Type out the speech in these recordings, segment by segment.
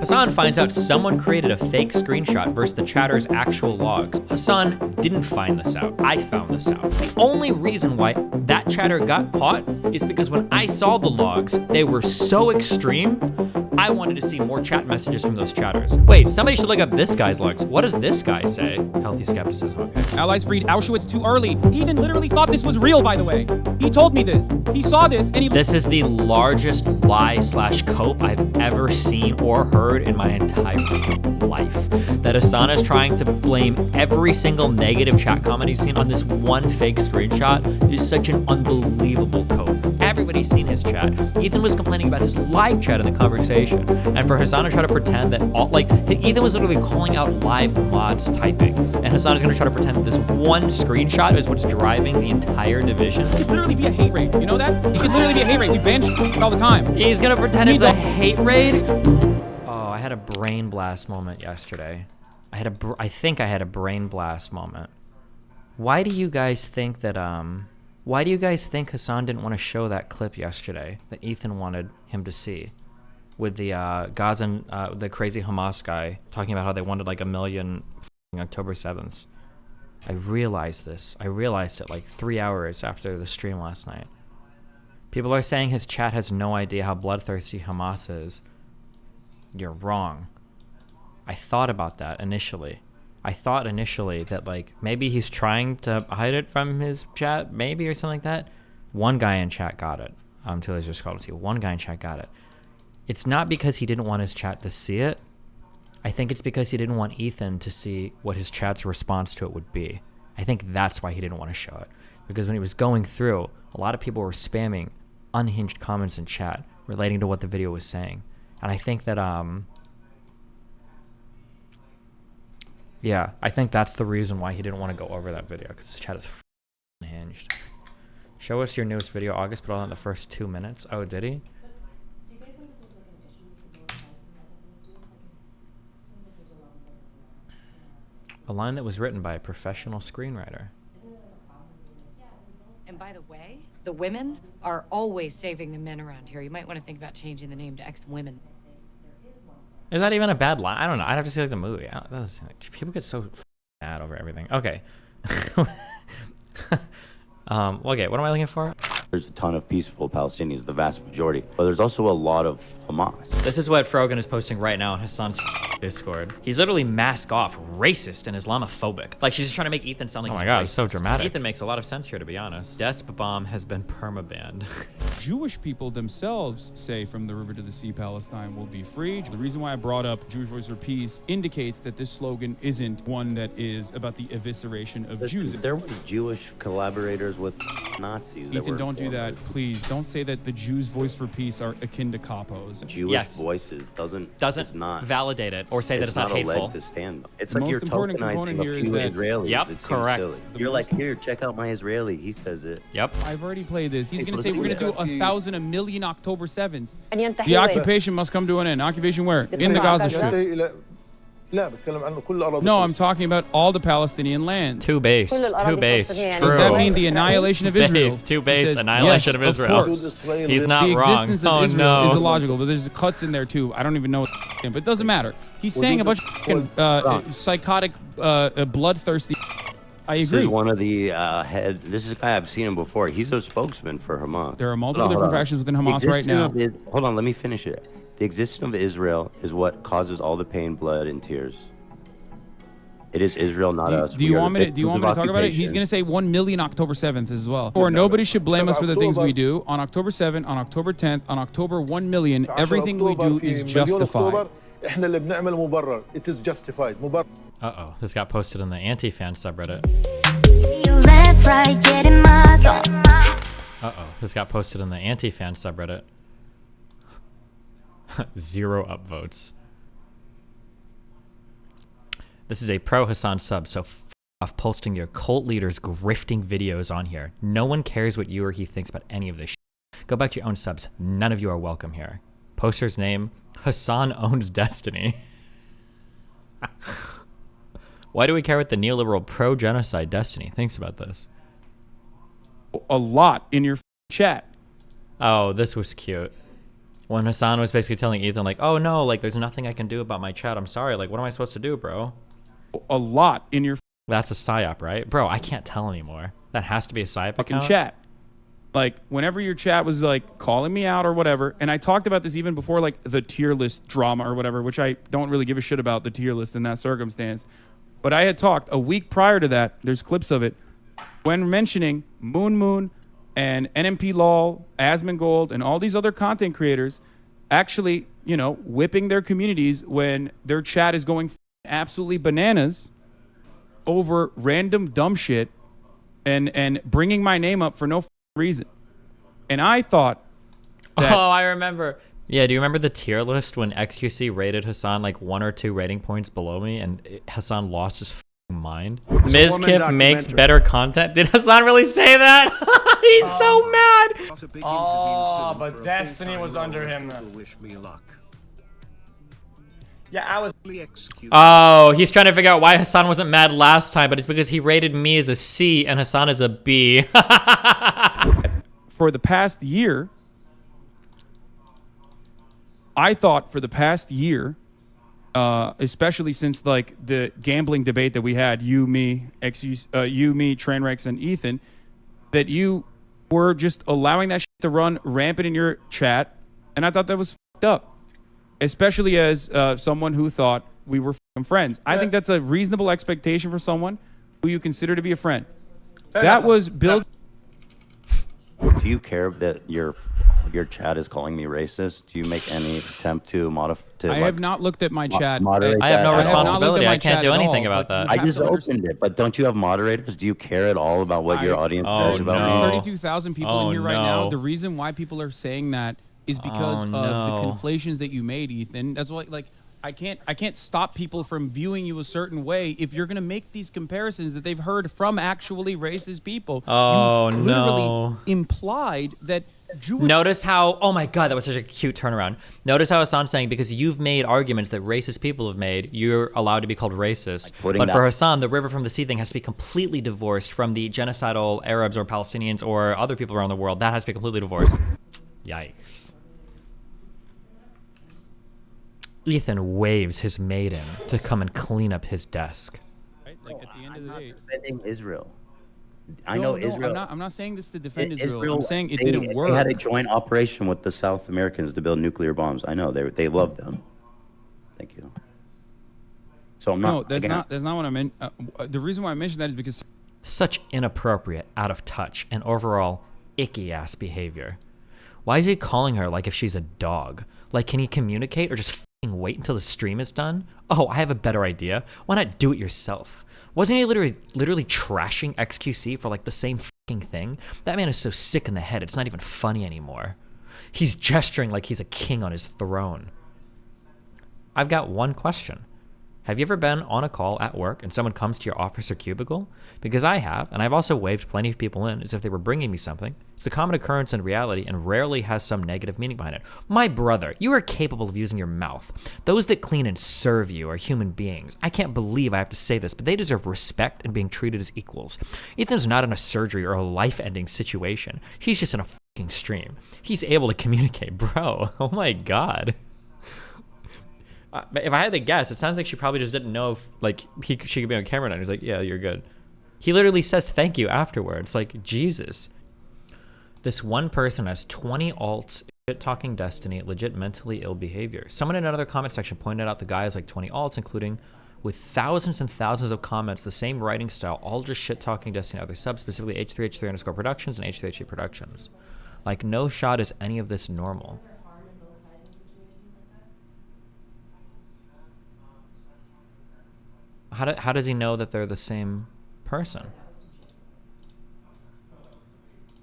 Hasan finds out someone created a fake screenshot versus the chatter's actual logs. Hasan didn't find this out. I found this out. The only reason why that chatter got caught is because when I saw the logs, they were so extreme, I wanted to see more chat messages from those chatters. Wait, somebody should look up this guy's logs. What does this guy say? Healthy skepticism, okay. Allies freed Auschwitz too early. Ethan literally thought this was real, by the way. He told me this. He saw this and he... This is the largest lie/cope I've ever seen or heard in my entire life. That Hasan is trying to blame every single negative chat comment he's seen on this one fake screenshot is such an unbelievable cope. Everybody's seen his chat. Ethan was complaining about his live chat in the conversation. And for Hasan to try to pretend that Ethan was literally calling out live mods typing. And Hasan is gonna try to pretend that this one screenshot is what's driving the entire division. It could literally be a hate raid. You know that? It could literally be a hate raid. We ban all the time. He's gonna pretend it's a hate raid? Oh, I had a brain blast moment yesterday. I think I had a brain blast moment. Why do you guys think that, why do you guys think Hasan didn't want to show that clip yesterday that Ethan wanted him to see? With the Gaza, the crazy Hamas guy talking about how they wanted like 1 million October 7th. I realized this. I realized it like 3 hours after the stream last night. People are saying his chat has no idea how bloodthirsty Hamas is. You're wrong. I thought about that initially. I thought initially that like maybe he's trying to hide it from his chat, maybe, or something like that. One guy in chat got it. Taylor's just called to you. One guy in chat got it. It's not because he didn't want his chat to see it. I think it's because he didn't want Ethan to see what his chat's response to it would be. I think that's why he didn't want to show it. Because when he was going through, a lot of people were spamming unhinged comments in chat relating to what the video was saying. And I think that, yeah, I think that's the reason why he didn't want to go over that video, because his chat is unhinged. Show us your newest video, August, but all in the first 2 minutes. Oh, did he? A line that was written by a professional screenwriter. And by the way, the women are always saving the men around here. You might want to think about changing the name to X-Women. Is that even a bad line? I don't know. I'd have to see like the movie. People get so mad over everything. Okay. Okay, what am I looking for? There's a ton of peaceful Palestinians, the vast majority, but there's also a lot of Hamas. This is what Frogan is posting right now on Hasan's Discord. He's literally mask off, racist and Islamophobic. Like she's just trying to make Ethan sound like oh my god, it's so dramatic. Ethan makes a lot of sense here, to be honest. Desp bomb has been permabanned. Jewish people themselves say from the river to the sea, Palestine will be free. The reason why I brought up Jewish Voice for Peace indicates that this slogan isn't one that is about the evisceration of Jews. There were Jewish collaborators with Nazis. Ethan, don't do that, please. Don't say that the Jews' Voice for Peace are akin to capos. Jewish voices doesn't not validate it or say that it's not a hateful. leg to stand. It's like you're tokenizing a few Israelis. Yep, it correct. Silly. You're like, here, check out my Israeli. He says it. Yep. I've already played this. He's going to say we're going to do 1,000, 1 million October 7th. The occupation must come to an end. Occupation where? In the Gaza Strip. No, I'm talking about all the Palestinian lands. Too based. Too based. True. Does that mean the annihilation of Israel? Too based. Annihilation of Israel. He's not the wrong. Existence of Israel is illogical, but there's cuts in there too. I don't even know what but it doesn't matter. He's saying a bunch of psychotic, bloodthirsty. I agree. This is one of the head. This is a guy I've seen him before. He's a spokesman for Hamas. There are multiple different factions within Hamas right now. Hold on, let me finish it. The existence of Israel is what causes all the pain, blood, and tears. It is Israel, not us. Do you want me to talk about it? He's going to say 1 million October 7th as well. Or nobody should blame us for the things we do. On October 7th, on October 10th, on October 1 million, everything we do is justified. It is justified. Uh-oh, this got posted in the anti-fan subreddit. Uh-oh, this got posted in the anti-fan subreddit. 0 upvotes. This is a pro Hasan sub, so f off posting your cult leaders grifting videos on here. No one cares what you or he thinks about any of this shit. Go back to your own subs. None of you are welcome here. Poster's name, Hasan owns Destiny. Why do we care what the neoliberal pro-genocide Destiny thinks about this? A lot in your chat. Oh, this was cute. When Hasan was basically telling Ethan, like, oh no, like, there's nothing I can do about my chat. I'm sorry. Like, what am I supposed to do, bro? A lot in your That's a psyop, right? Bro, I can't tell anymore. That has to be a psyop fucking account. chat. Like, whenever your chat was, like, calling me out or whatever, and I talked about this even before, like, the tier list drama or whatever, which I don't really give a shit about the tier list in that circumstance. But I had talked a week prior to that, there's clips of it, when mentioning Moon and NMP Lol, Asmongold, and all these other content creators actually, you know, whipping their communities when their chat is going absolutely bananas over random dumb shit and bringing my name up for no reason. And I thought that, Oh, I remember. Yeah, do you remember the tier list when XQC rated Hasan like 1 or 2 rating points below me and Hasan lost his f***ing mind? Mizkif makes better content. Did Hasan really say that? He's so mad. Oh, but Destiny was under him. Yeah, I was. Oh, he's trying to figure out why Hasan wasn't mad last time, but it's because he rated me as a C and Hasan as a B. for the past year, especially since like the gambling debate that we had, you, me, Trainwrecks, and Ethan, that you were just allowing that shit to run rampant in your chat, and I thought that was fucked up. Especially as someone who thought we were friends. I think that's a reasonable expectation for someone who you consider to be a friend. That was built. Do you care that your chat is calling me racist? Do you make any attempt to modify? I have not looked at my chat. Moderate I have no that? responsibility. I can't chat do at anything all, about but that. you I just have to understand- opened it, but don't you have moderators? Do you care at all about what your audience Oh, says about no. me? 32,000 people Oh, in here right no. now. The reason why people are saying that is because of the no. conflations that you made, Ethan. That's why, like, I can't stop people from viewing you a certain way if you're gonna make these comparisons that they've heard from actually racist people. Oh, you literally no. implied that Jewish. Notice how, oh my God, that was such a cute turnaround. Notice how Hasan's saying, because you've made arguments that racist people have made, you're allowed to be called racist. putting But that- for Hasan, the river from the sea thing has to be completely divorced from the genocidal Arabs or Palestinians or other people around the world. That has to be completely divorced. Yikes. Ethan waves his maid in to come and clean up his desk. Right? Like, at the end of I'm the not day. defending Israel. I know Israel. I'm not saying this to defend I- Israel. I'm saying it they- didn't work. They had a joint operation with the South Americans to build nuclear bombs. I know they love them. Thank you. So I'm not. No, that's again, not what I meant. The reason why I mentioned that is because Such inappropriate, out of touch, and overall icky-ass behavior. Why is he calling her like if she's a dog? Like, can he communicate or just f***ing wait until the stream is done? Oh, I have a better idea. Why not do it yourself? Wasn't he literally trashing XQC for like the same f***ing thing? That man is so sick in the head, it's not even funny anymore. He's gesturing like he's a king on his throne. I've got one question. Have you ever been on a call at work and someone comes to your office or cubicle? Because I have, and I've also waved plenty of people in as if they were bringing me something. It's a common occurrence in reality and rarely has some negative meaning behind it. My brother, you are capable of using your mouth. Those that clean and serve you are human beings. I can't believe I have to say this, but they deserve respect and being treated as equals. Ethan's not in a surgery or a life-ending situation. He's just in a fucking stream. He's able to communicate, bro. Oh my God. If I had to guess, it sounds like she probably just didn't know if like she could be on camera now. He's like, yeah, you're good. He literally says thank you afterwards. Like, Jesus. This one person has 20 alts, shit-talking Destiny, legit mentally ill behavior. Someone in another comment section pointed out the guy has like 20 alts, including with thousands and thousands of comments, the same writing style, all just shit-talking Destiny other subs, specifically H3H3 Productions and H3H3 Productions. Like, no shot is any of this normal. How does he know that they're the same person?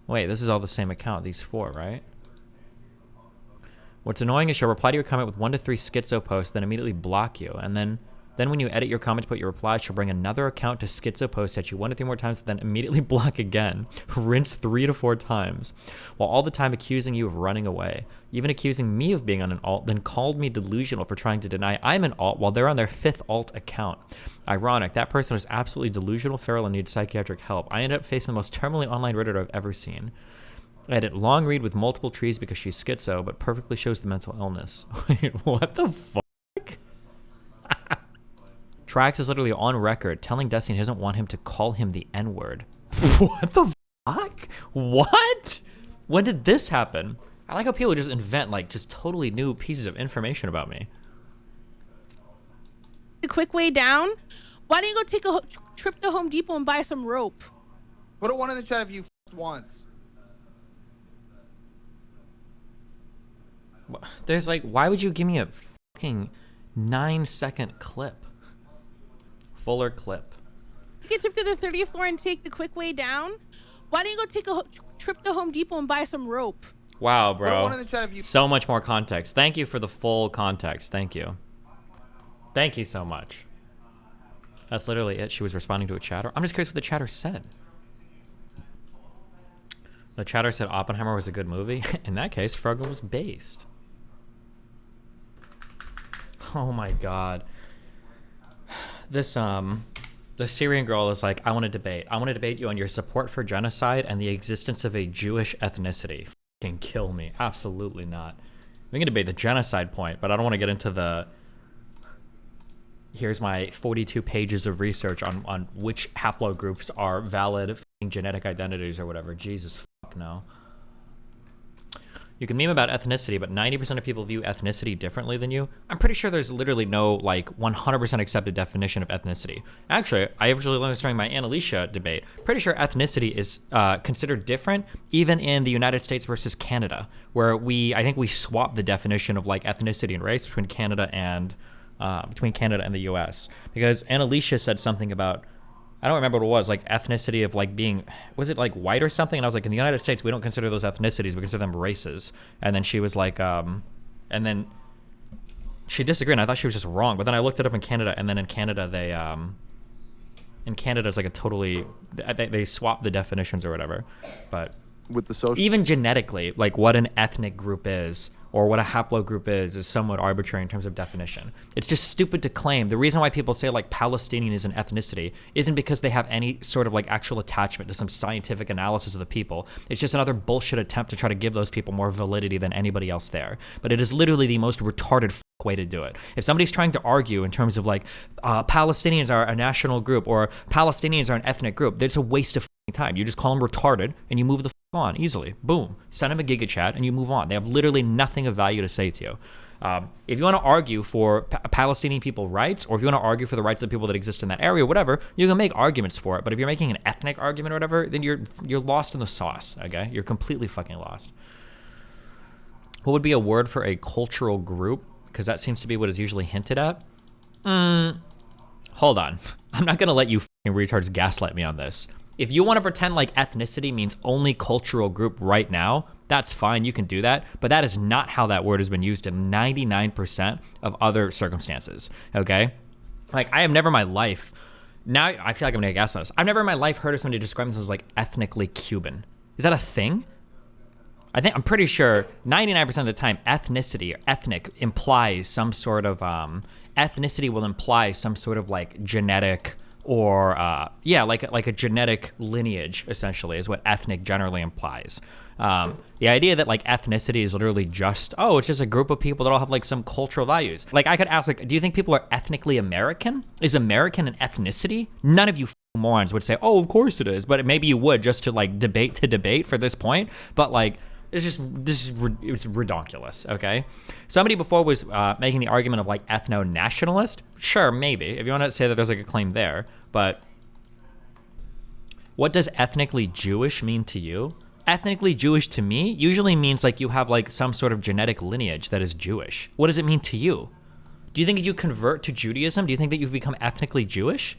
Wait, this is all the same account, these 4, right? What's annoying is she'll reply to your comment with 1 to 3 schizo posts, then immediately block you. And then when you edit your comment to put your reply, she'll bring another account to schizo post at you 1 to 3 more times, then immediately block again. Rinse 3 to 4 times. While all the time accusing you of running away. Even accusing me of being on an alt, then called me delusional for trying to deny I'm an alt while they're on their 5th alt account. Ironic, that person was absolutely delusional, feral, and needs psychiatric help. I ended up facing the most terminally online Redditor I've ever seen. Edit, long read with multiple trees because she's schizo, but perfectly shows the mental illness. Wait, what the fuck? Trax is literally on record telling Destiny he doesn't want him to call him the N-word. What the fuck? What? When did this happen? I like how people just invent like just totally new pieces of information about me. A quick way down. Why don't you go take a trip to Home Depot and buy some rope? Put a 1 in the chat if you once. There's like, why would you give me a fucking 9-second clip? Fuller clip. Take a trip to the 30th floor and take the quick way down. Why don't you go take a trip to Home Depot and buy some rope? Wow, Put a bro. 1 in the chat if you So much more context. Thank you for the full context. Thank you. Thank you so much. That's literally it. She was responding to a chatter. I'm just curious what the chatter said. The chatter said Oppenheimer was a good movie. In that case, Fruggle was based. Oh my god. This the Syrian girl is like, I want to debate. I want to debate you on your support for genocide and the existence of a Jewish ethnicity. Fucking kill me. Absolutely not. We can debate the genocide point, but I don't want to get into the here's my 42 pages of research on which haplogroups are valid genetic identities or whatever. Jesus fuck no. You can meme about ethnicity, but 90% of people view ethnicity differently than you. I'm pretty sure there's literally no like 100% accepted definition of ethnicity. Actually, I actually learned this during my Annalisa debate. Pretty sure ethnicity is considered different even in the United States versus Canada, where I think we swapped the definition of like ethnicity and race between Canada and the U.S. Because Annalisa said something about, I don't remember what it was, like ethnicity of like being, was it like white or something? And I was like, in the United States, we don't consider those ethnicities, we consider them races. And then she was like, and then she disagreed, and I thought she was just wrong. But then I looked it up in Canada, and then in Canada, in Canada, it's like a totally, they swap the definitions or whatever. But with the social, even genetically, like what an ethnic group is, or what a haplogroup is somewhat arbitrary in terms of definition. It's just stupid to claim. The reason why people say like Palestinian is an ethnicity isn't because they have any sort of like actual attachment to some scientific analysis of the people. It's just another bullshit attempt to try to give those people more validity than anybody else there. But it is literally the most retarded way to do it. If somebody's trying to argue in terms of like Palestinians are a national group or Palestinians are an ethnic group, that's a waste of time. You just call them retarded and you move the on easily. Boom. Send them a Giga Chat and you move on. They have literally nothing of value to say to you. If you want to argue for Palestinian people rights, or if you want to argue for the rights of the people that exist in that area, whatever, you can make arguments for it. But if you're making an ethnic argument or whatever, then you're lost in the sauce. Okay, you're completely fucking lost. What would be a word for a cultural group? Because that seems to be what is usually hinted at. Hold on. I'm not gonna let you fucking retards gaslight me on this. If you want to pretend like ethnicity means only cultural group right now, that's fine, you can do that, but that is not how that word has been used in 99% of other circumstances, okay? Like, I have never in my life, now I feel like I'm gonna guess on this, I've never in my life heard of somebody describe themselves as like ethnically Cuban. Is that a thing? I'm pretty sure 99% of the time, ethnicity or ethnic implies some sort of, ethnicity will imply some sort of like genetic or like a genetic lineage, essentially, is what ethnic generally implies. The idea that like ethnicity is literally just, it's just a group of people that all have like some cultural values. Like I could ask, like, do you think people are ethnically American? Is American an ethnicity? None of you morons would say, oh, of course it is, but maybe you would just to like debate for this point. But like, it's redonkulous, okay? Somebody before was making the argument of like ethno-nationalist. Sure, maybe, if you want to say that there's like a claim there, but what does ethnically Jewish mean to you? Ethnically Jewish to me usually means like you have like some sort of genetic lineage that is Jewish. What does it mean to you? Do you think if you convert to Judaism, do you think that you've become ethnically Jewish?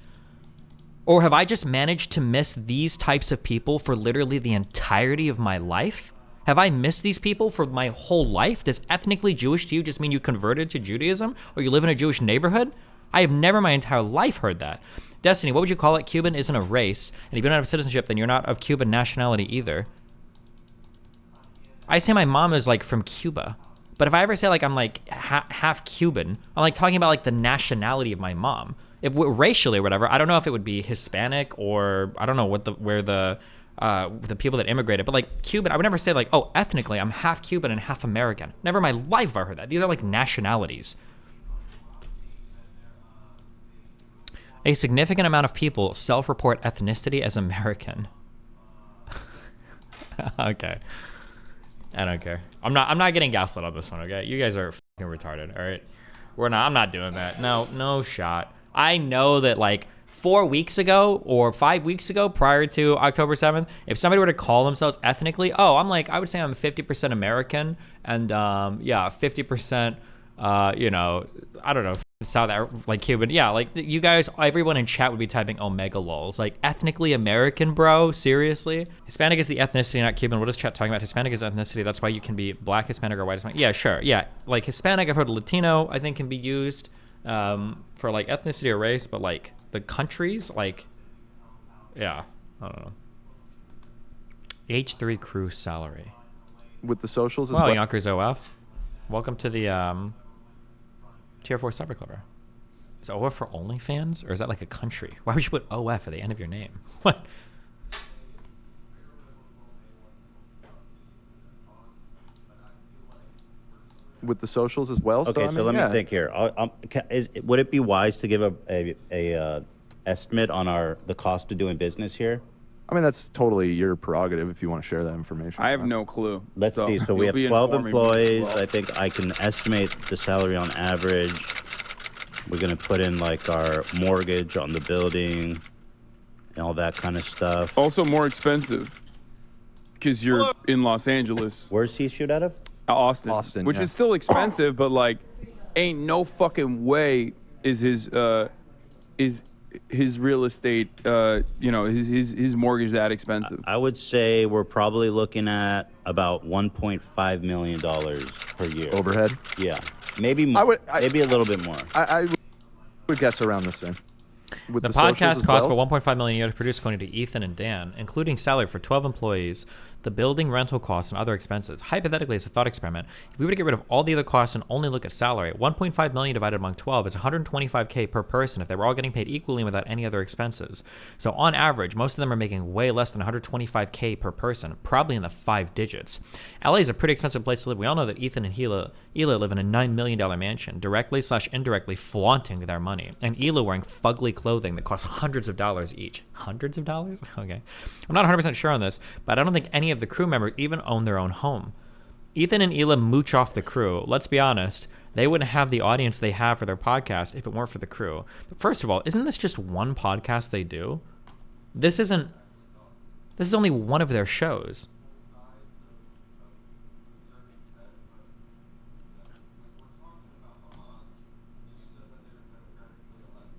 Or have I just managed to miss these types of people for literally the entirety of my life? Have I missed these people for my whole life? Does ethnically Jewish to you just mean you converted to Judaism or you live in a Jewish neighborhood? I have never in my entire life heard that. Destiny, what would you call it? Cuban isn't a race. And if you don't have citizenship, then you're not of Cuban nationality either. I say my mom is like from Cuba. But if I ever say like I'm like half Cuban, I'm like talking about like the nationality of my mom. If racially or whatever, I don't know if it would be Hispanic or I don't know where the the people that immigrated. But like Cuban, I would never say like, oh, ethnically, I'm half Cuban and half American. Never in my life have I heard that. These are like nationalities. A significant amount of people self-report ethnicity as American. Okay. I don't care. I'm not getting gaslit on this one, okay? You guys are fucking retarded, all right? I'm not doing that. No shot. I know that like 4 weeks ago or 5 weeks ago prior to October 7th, if somebody were to call themselves ethnically, I would say I'm 50% American and 50% I don't know, South, like Cuban. Yeah, like you guys, everyone in chat would be typing omega lols. Like ethnically American, bro? Seriously? Hispanic is the ethnicity, not Cuban. What is chat talking about? Hispanic is ethnicity. That's why you can be black, Hispanic, or white Hispanic. Yeah, sure. Yeah, like Hispanic, I've heard Latino, I think can be used for like ethnicity or race, but like the countries, like, yeah, I don't know. H3 crew salary. With the socials as well. well. Yonkers OF. Welcome to the Tier 4 Cyber Clubber. Is OF for OnlyFans? Or is that like a country? Why would you put OF at the end of your name? What? With the socials as well. Okay, so let me think here. Would it be wise to give a estimate on the cost of doing business here? I mean, that's totally your prerogative if you want to share that information. I have no clue. Let's see. So we have 12 employees. I think I can estimate the salary on average. We're going to put in like our mortgage on the building and all that kind of stuff. Also more expensive because you're in Los Angeles. Where's he shoot out of? Austin, which is still expensive, but like, ain't no fucking way is his real estate, his mortgage that expensive. I would say we're probably looking at about $1.5 million per year. Overhead? Yeah. Maybe more. Maybe a little bit more. I would guess around the same. With the podcast costs about $1.5 million a year to produce, according to Ethan and Dan, including salary for 12 employees, the building rental costs, and other expenses. Hypothetically, as a thought experiment, if we were to get rid of all the other costs and only look at salary, 1.5 million divided among 12 is 125K per person if they were all getting paid equally without any other expenses. So on average, most of them are making way less than 125K per person, probably in the 5 digits. LA is a pretty expensive place to live. We all know that Ethan and Hila live in a $9 million mansion, directly/indirectly flaunting their money, and Hila wearing fugly clothing that costs hundreds of dollars each. Hundreds of dollars? Okay. I'm not 100% sure on this, but I don't think any of the crew members even own their own home. Ethan and Hila mooch off the crew. Let's be honest, they wouldn't have the audience they have for their podcast if it weren't for the crew. But first of all, isn't this just one podcast they do? This is only one of their shows.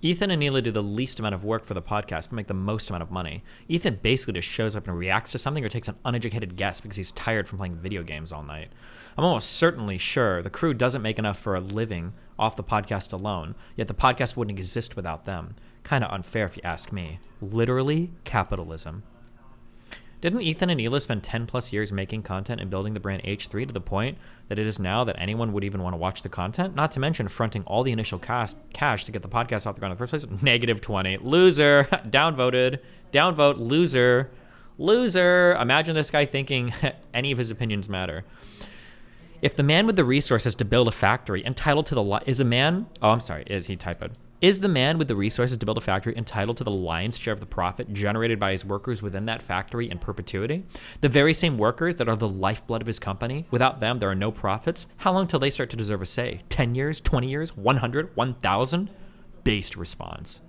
Ethan and Neela do the least amount of work for the podcast, but make the most amount of money. Ethan basically just shows up and reacts to something or takes an uneducated guess because he's tired from playing video games all night. I'm almost certainly sure the crew doesn't make enough for a living off the podcast alone, yet the podcast wouldn't exist without them. Kind of unfair if you ask me. Literally capitalism. Didn't Ethan and Neela spend 10 plus years making content and building the brand H3 to the point that it is now that anyone would even want to watch the content? Not to mention fronting all the initial cash to get the podcast off the ground in the first place. Negative 20. Loser. Downvoted. Downvote. Loser. Loser. Imagine this guy thinking any of his opinions matter. If the man with the resources to build a factory entitled to the is he typed? Is the man with the resources to build a factory entitled to the lion's share of the profit generated by his workers within that factory in perpetuity? The very same workers that are the lifeblood of his company. Without them, there are no profits. How long till they start to deserve a say? 10 years? 20 years? 100? 1,000? Based response.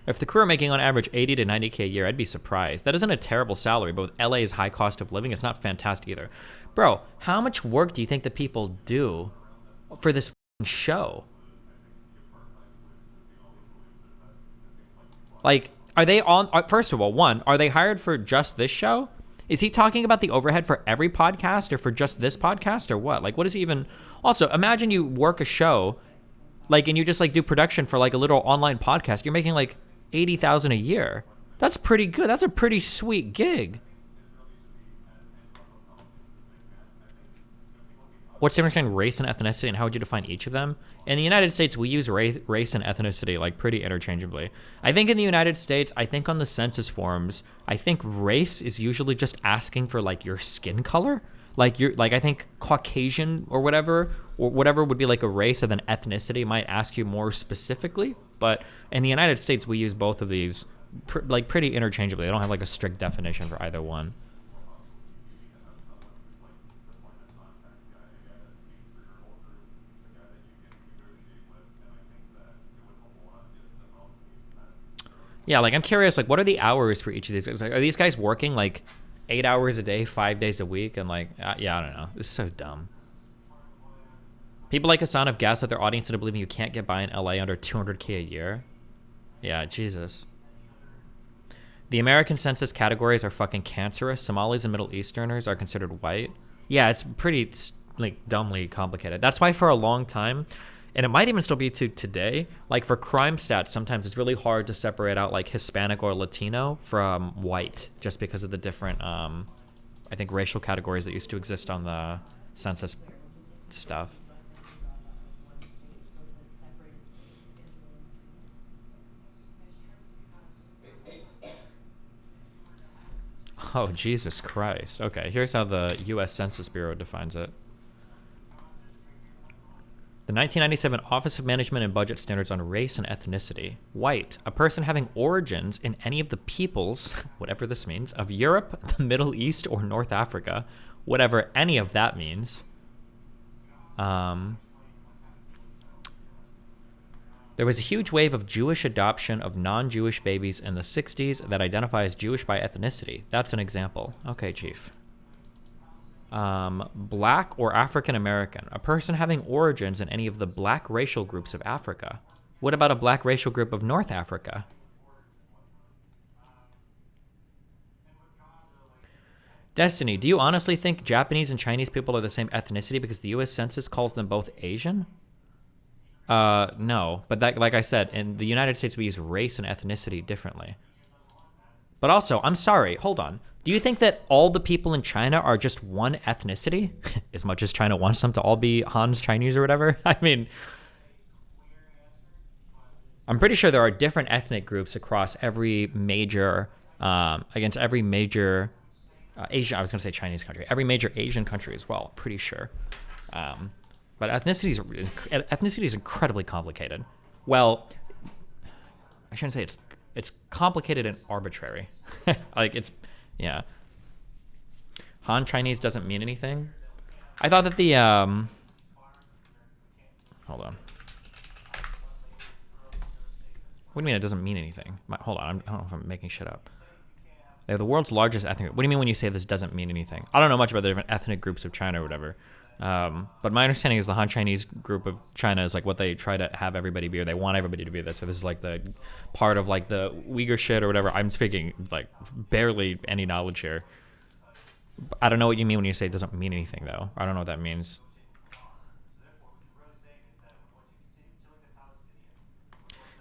If the crew are making on average 80 to 90K a year, I'd be surprised. That isn't a terrible salary, but with LA's high cost of living, it's not fantastic either. Bro, how much work do you think the people do for this show? Like, are they on, first of all, are they hired for just this show? Is he talking about the overhead for every podcast or for just this podcast or what? Like, what is he even, also, imagine you work a show, like, and you just like do production for like a little online podcast. You're making like 80,000 a year. That's pretty good. That's a pretty sweet gig. What's the difference between race and ethnicity, and how would you define each of them? In the United States, we use race and ethnicity like pretty interchangeably. I think in the United States, I think on the census forms, I think race is usually just asking for like your skin color. Like I think Caucasian or whatever would be like a race, and then ethnicity might ask you more specifically. But in the United States, we use both of these like pretty interchangeably. They don't have like a strict definition for either one. Yeah, like I'm curious, like what are the hours for each of these guys? Like, are these guys working like 8 hours a day, 5 days a week? And like, yeah, I don't know. This is so dumb. People like Hasan have gassed at their audience into believing you can't get by in LA under 200K a year. Yeah, Jesus. The American census categories are fucking cancerous. Somalis and Middle Easterners are considered white. Yeah, it's pretty like dumbly complicated. That's why for a long time, and it might even still be to today, like for crime stats, sometimes it's really hard to separate out like Hispanic or Latino from white, just because of the different, I think, racial categories that used to exist on the census stuff. Oh, Jesus Christ. Okay, here's how the U.S. Census Bureau defines it. The 1997 Office of Management and Budget Standards on Race and Ethnicity. White, a person having origins in any of the peoples, whatever this means, of Europe, the Middle East, or North Africa, whatever any of that means. There was a huge wave of Jewish adoption of non-Jewish babies in the 60s that identify as Jewish by ethnicity. That's an example. Okay, Chief. Black or African American, a person having origins in any of the black racial groups of Africa. What about a black racial group of North Africa? Destiny, do you honestly think Japanese and Chinese people are the same ethnicity because the U.S. Census calls them both Asian? No, but that, like I said, in the United States, we use race and ethnicity differently. But also, I'm sorry, hold on. Do you think that all the people in China are just one ethnicity? As much as China wants them to all be Han's Chinese or whatever? I mean, I'm pretty sure there are different ethnic groups across every major, against every major Asian, I was going to say Chinese country, every major Asian country as well, pretty sure. But ethnicity is incredibly complicated. Well, I shouldn't say it's complicated and arbitrary. Like it's, yeah. Han Chinese doesn't mean anything. I thought that the hold on. What do you mean it doesn't mean anything? Hold on, I don't know if I'm making shit up. They're the world's largest ethnic group. What do you mean when you say this doesn't mean anything? I don't know much about the different ethnic groups of China or whatever. But my understanding is the Han Chinese group of China is like what they try to have everybody be, or they want everybody to be this. So this is like the part of like the Uyghur shit or whatever. I'm speaking like barely any knowledge here. I don't know what you mean when you say it doesn't mean anything though. I don't know what that means.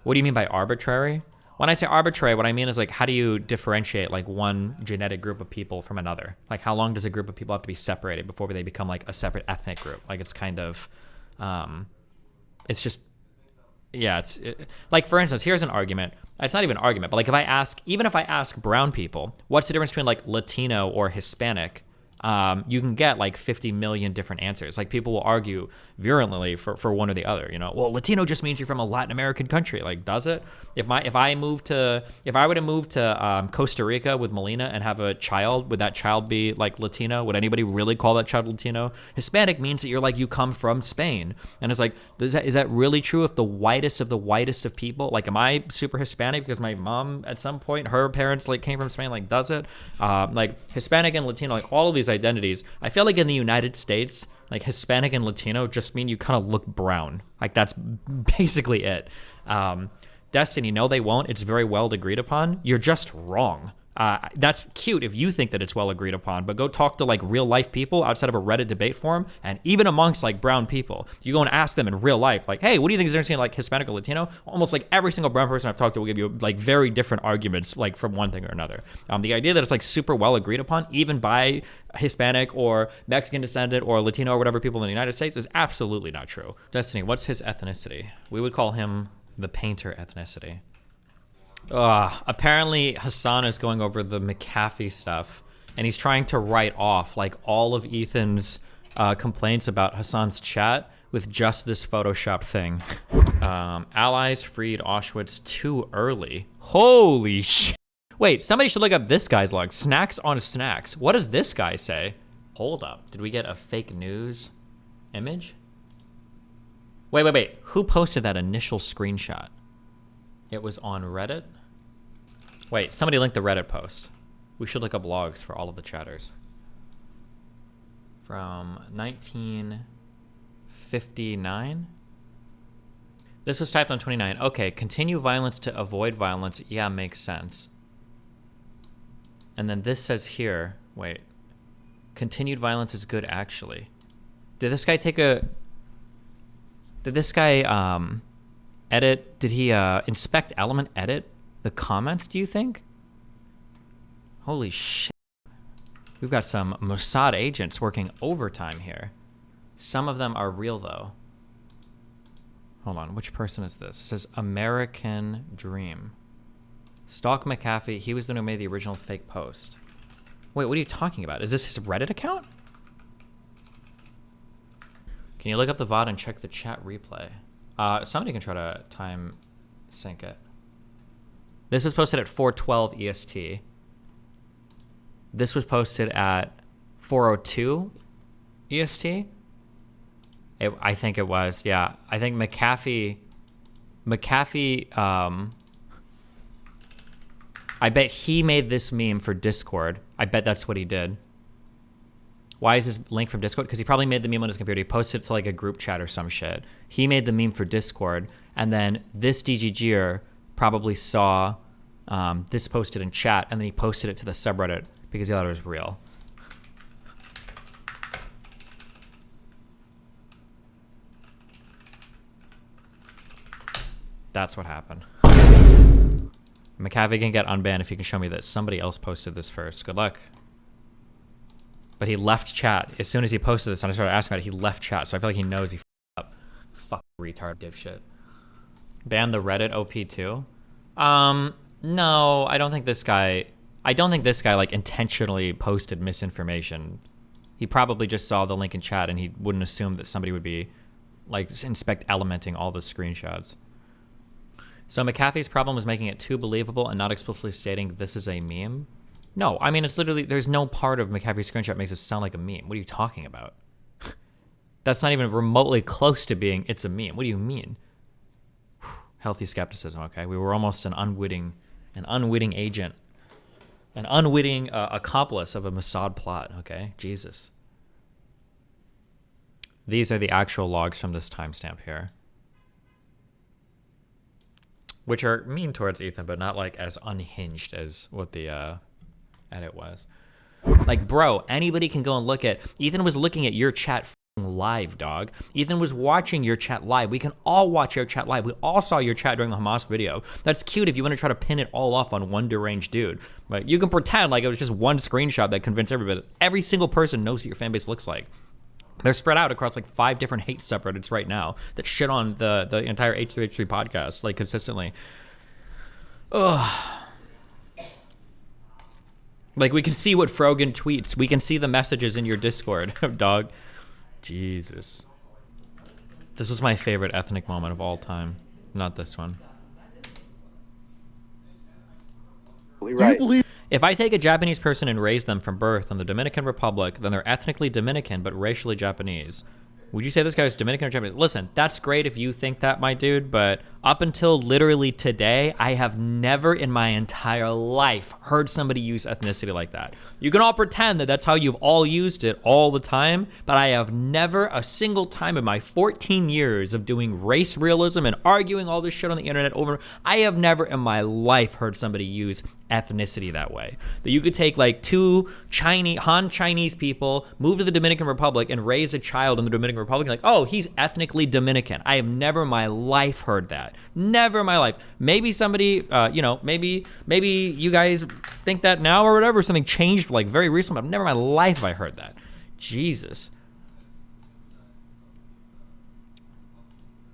What do you mean by arbitrary? When I say arbitrary, what I mean is like, how do you differentiate like one genetic group of people from another? Like how long does a group of people have to be separated before they become like a separate ethnic group? Like it's kind of, it's just, yeah, like for instance, here's an argument. It's not even an argument, but like even if I ask brown people, what's the difference between like Latino or Hispanic? You can get like 50 million different answers. Like people will argue virulently for one or the other, you know, well, Latino just means you're from a Latin American country. Like, does it? If I were to move to Costa Rica with Melina and have a child, would that child be like Latino? Would anybody really call that child Latino? Hispanic means that you're like, you come from Spain. And it's like, is that really true? If the whitest of people, like, am I super Hispanic because my mom at some point, her parents like came from Spain? Like, does it? Like Hispanic and Latino, like all of these identities, I feel like in the United States, like Hispanic and Latino just mean you kind of look brown. Like that's basically it. Destiny, no, they won't. It's very well agreed upon. You're just wrong. That's cute if you think that it's well agreed upon, but go talk to like real life people outside of a Reddit debate forum, and even amongst like brown people, you go and ask them in real life, like, hey, what do you think is interesting, like Hispanic or Latino? Almost like every single brown person I've talked to will give you like very different arguments, like from one thing or another. The idea that it's like super well agreed upon, even by Hispanic or Mexican descendant or Latino or whatever people in the United States, is absolutely not true. Destiny, what's his ethnicity? We would call him the painter ethnicity. Apparently Hasan is going over the McAfee stuff, and he's trying to write off like all of Ethan's complaints about Hasan's chat with just this Photoshop thing. Allies freed Auschwitz too early. Holy shit. Wait, somebody should look up this guy's log. Snacks on snacks. What does this guy say? Hold up. Did we get a fake news image? Wait. Who posted that initial screenshot? It was on Reddit? Wait, somebody linked the Reddit post. We should look up logs for all of the chatters. From 1959? This was typed on 29. Okay, continue violence to avoid violence. Yeah, makes sense. And then this says here, wait. Continued violence is good, actually. Did this guy take a... Did this guy, edit? Did he, inspect element edit the comments, do you think? Holy shit. We've got some Mossad agents working overtime here. Some of them are real, though. Hold on, which person is this? It says American Dream. Stalk McAfee, he was the one who made the original fake post. Wait, what are you talking about? Is this his Reddit account? Can you look up the VOD and check the chat replay? Somebody can try to time sync it. This was posted at 4:12 EST. This was posted at 4:02 EST. I think it was, yeah. I think McAfee, I bet he made this meme for Discord. I bet that's what he did. Why is this link from Discord? Because he probably made the meme on his computer. He posted it to like a group chat or some shit. He made the meme for Discord, and then this DGGer probably saw this posted in chat, and then he posted it to the subreddit because he thought it was real. That's what happened. McAfee can get unbanned if you can show me that somebody else posted this first. Good luck. But he left chat. As soon as he posted this and I started asking about it, he left chat. So I feel like he knows he f***ed up. Fuck retard dipshit. Ban the Reddit OP too? No, I don't think this guy like intentionally posted misinformation. He probably just saw the link in chat and he wouldn't assume that somebody would be like inspect elementing all the screenshots. So McAfee's problem was making it too believable and not explicitly stating this is a meme. No, I mean, it's literally, there's no part of McAfee's screenshot makes it sound like a meme. What are you talking about? That's not even remotely close to being, it's a meme. What do you mean? Healthy skepticism, okay? We were almost an unwitting agent, an unwitting accomplice of a Mossad plot, okay? Jesus. These are the actual logs from this timestamp here, which are mean towards Ethan, but not like as unhinged as what the edit was. Like, bro, anybody can go and look at, Ethan was looking at your chat live, dog. Ethan was watching your chat live. We can all watch your chat live. We all saw your chat during the Hamas video. That's cute if you want to try to pin it all off on one deranged dude. But you can pretend like it was just one screenshot that convinced everybody. Every single person knows what your fan base looks like. They're spread out across like 5 different hate subreddits right now that shit on the entire H3H3 podcast like consistently. Ugh. Like, we can see what Frogan tweets. We can see the messages in your Discord, dog. Jesus. This is my favorite ethnic moment of all time. Not this one. Right. If I take a Japanese person and raise them from birth in the Dominican Republic, then they're ethnically Dominican but racially Japanese. Would you say this guy is Dominican or Japanese? Listen, that's great if you think that, my dude, but up until literally today, I have never in my entire life heard somebody use ethnicity like that. You can all pretend that that's how you've all used it all the time, but I have never a single time in my 14 years of doing race realism and arguing all this shit on the internet over, I have never in my life heard somebody use ethnicity that way. That you could take like two Han Chinese people, move to the Dominican Republic, and raise a child in the Dominican Republic, like, oh, he's ethnically Dominican. I have never in my life heard that. Never in my life. Maybe somebody, maybe you guys think that now or whatever. Something changed like very recently, but never in my life have I heard that. Jesus.